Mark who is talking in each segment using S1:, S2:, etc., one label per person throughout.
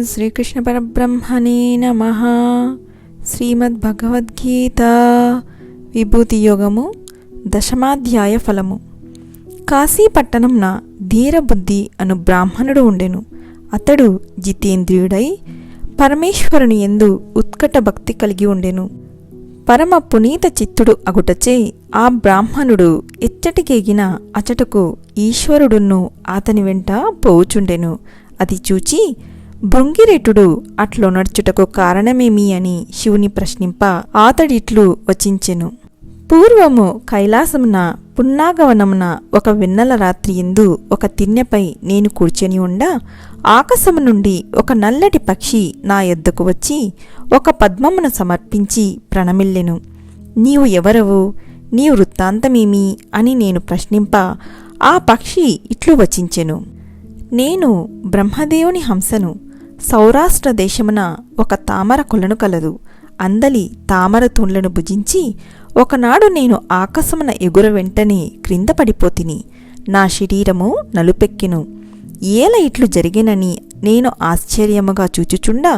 S1: శ్రీకృష్ణ పరబ్రహ్మణే నమః. శ్రీమద్భగవద్గీత విభూతి యోగము దశమాధ్యాయ ఫలము. కాశీపట్టణంన ధీరబుద్ధి అను బ్రాహ్మణుడు ఉండెను. అతడు జితేంద్రియుడై పరమేశ్వరుని యందు ఉత్కట భక్తి కలిగి ఉండెను. పరమ పునీత చిత్తుడు అగుటచే ఆ బ్రాహ్మణుడు ఎచ్చటికెగిన అచటకు ఈశ్వరుడును అతని వెంట పోవుచుండెను. అది చూచి భృంగిరెటుడు అట్లో నడుచుటకు కారణమేమి అని శివుని ప్రశ్నింప ఆతడిట్లు వచించెను. పూర్వము కైలాసమున పున్నాగవనమున ఒక వెన్నెల రాత్రి యందు ఒక తిన్నెపై నేను కూర్చొని ఉండ ఆకాశము నుండి ఒక నల్లటి పక్షి నా యొద్దకు వచ్చి ఒక పద్మమును సమర్పించి ప్రణమిల్లెను. నీవు ఎవరవు, నీ వృత్తాంతమేమి అని నేను ప్రశ్నింప ఆ పక్షి ఇట్లు వచించెను. నేను బ్రహ్మదేవుని హంసను. సౌరాష్ట్ర దేశమున ఒక తామర కొలను కలదు. అందలి తామర తూండ్లను భుజించి ఒకనాడు నేను ఆకాశమున ఎగుర వెంటనే క్రింద పడిపోతిని. నా శరీరము నలుపెక్కెను. ఏల ఇట్లు జరిగినని నేను ఆశ్చర్యముగా చూచుచుండా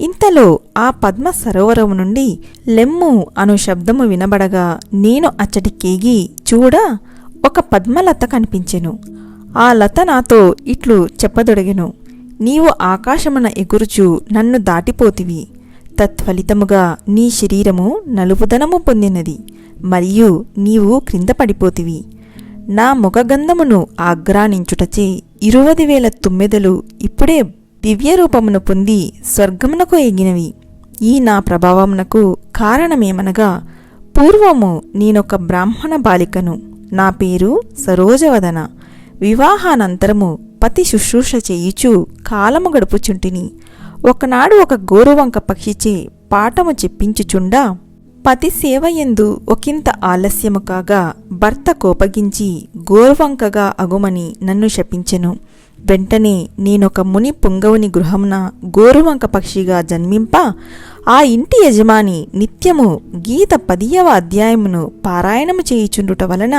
S1: ఇంతలో ఆ పద్మ సరోవరము నుండి లెమ్ము అను శబ్దము వినబడగా నేను అచ్చటికేగి చూడ ఒక పద్మలత కనిపించెను. ఆ లత నాతో ఇట్లు చెప్పదొడగెను, నీవు ఆకాశమున ఎగురుచు నన్ను దాటిపోతివి. తత్ఫలితముగా నీ శరీరము నలుపుదనము పొందినది మరియు నీవు క్రింద పడిపోతివి. నా ముఖగంధమును ఆగ్రానించుటచే 20,000 తుమ్మెదలు ఇప్పుడే దివ్యరూపమును పొంది స్వర్గమునకు ఎగినవి. ఈ నా ప్రభావమునకు కారణమేమనగా పూర్వము నేనొక బ్రాహ్మణ బాలికను. నా పేరు సరోజవదన. వివాహానంతరము పతి శుశ్రూష చేయుచు కాలము గడుపుచుంటిని. ఒకనాడు ఒక గోరువంక పక్షిచే పాఠము చెప్పించుచుండా పతి సేవయందు ఒకంత ఆలస్యము కాగా భర్త కోపగించి గోరువంకగా అగుమని నన్ను శపించెను. వెంటనే నేనొక ముని పుంగవుని గృహమున గోరువంక పక్షిగా జన్మింప ఆ ఇంటి యజమాని నిత్యము గీత 10వ అధ్యాయమును పారాయణము చేయుచుండుట వలన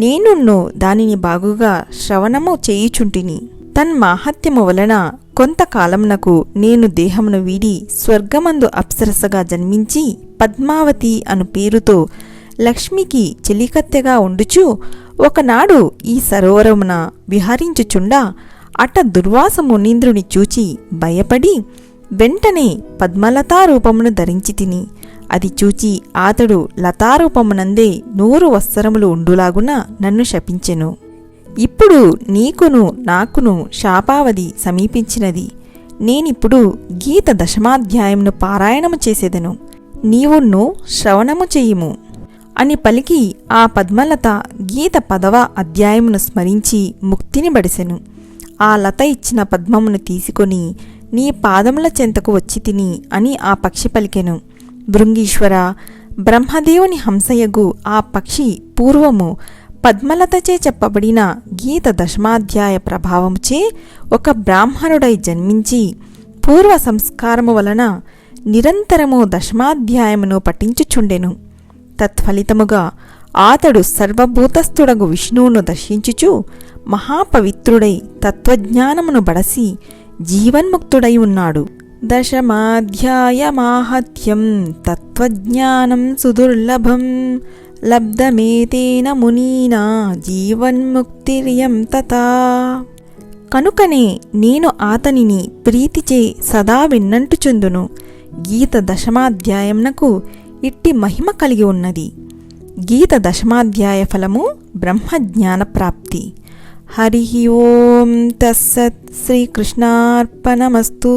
S1: నేనున్ను దానిని బాగుగా శ్రవణము చేయుచుంటిని. తన్మాహత్యము వలన కొంతకాలమునకు నేను దేహమును వీడి స్వర్గమందు అప్సరసగా జన్మించి పద్మావతి అను పేరుతో లక్ష్మికి చెలికత్తెగా ఉండుచు ఒకనాడు ఈ సరోవరమున విహరించుచుండా అట దుర్వాస మునీంద్రుని చూచి భయపడి వెంటనే పద్మలతారూపమును ధరించి తిని. అది చూచి అతడు లతారూపమునందే 100 వత్సరములు ఉండులాగున నన్ను శపించెను. ఇప్పుడు నీకును నాకును శాపావధి సమీపించినది. నేనిప్పుడు గీత దశమాధ్యాయమును పారాయణము చేసేదను. నీవున్ను శ్రవణము చేయుము అని పలికి ఆ పద్మలత గీత 10వ అధ్యాయమును స్మరించి ముక్తిని బడిసెను. ఆ లత ఇచ్చిన పద్మమును తీసుకొని నీ పాదముల చెంతకు వచ్చి తిని అని ఆ పక్షి పలికెను. భృంగీశ్వర, బ్రహ్మదేవుని హంసయగు ఆ పక్షి పూర్వము పద్మలతచే చెప్పబడిన గీత దశమాధ్యాయ ప్రభావముచే ఒక బ్రాహ్మణుడై జన్మించి పూర్వ సంస్కారము వలన నిరంతరము దశమాధ్యాయమును పఠించుచుండెను. తత్ఫలితముగా ఆతడు సర్వభూతస్థుడగు విష్ణువును దర్శించుచు మహాపవిత్రుడై తత్వజ్ఞానమును బడసి జీవన్ముక్తుడై ఉన్నాడు. దశమాధ్యాయమాహత్యం తత్వజ్ఞానం సుదుర్లభం లబ్ధమేతేన మునీనా జీవన్ముక్తిర్యం తథా. కనుకనే నేను ఆతనిని ప్రీతిచే సదా విన్నంటుచుందును. గీత దశమాధ్యాయమునకు ఇట్టి మహిమ కలిగి ఉన్నది. గీత దశమాధ్యాయ ఫలము బ్రహ్మజ్ఞాన ప్రాప్తి. హరి ఓం తస్సత్. శ్రీకృష్ణార్పణమస్తు.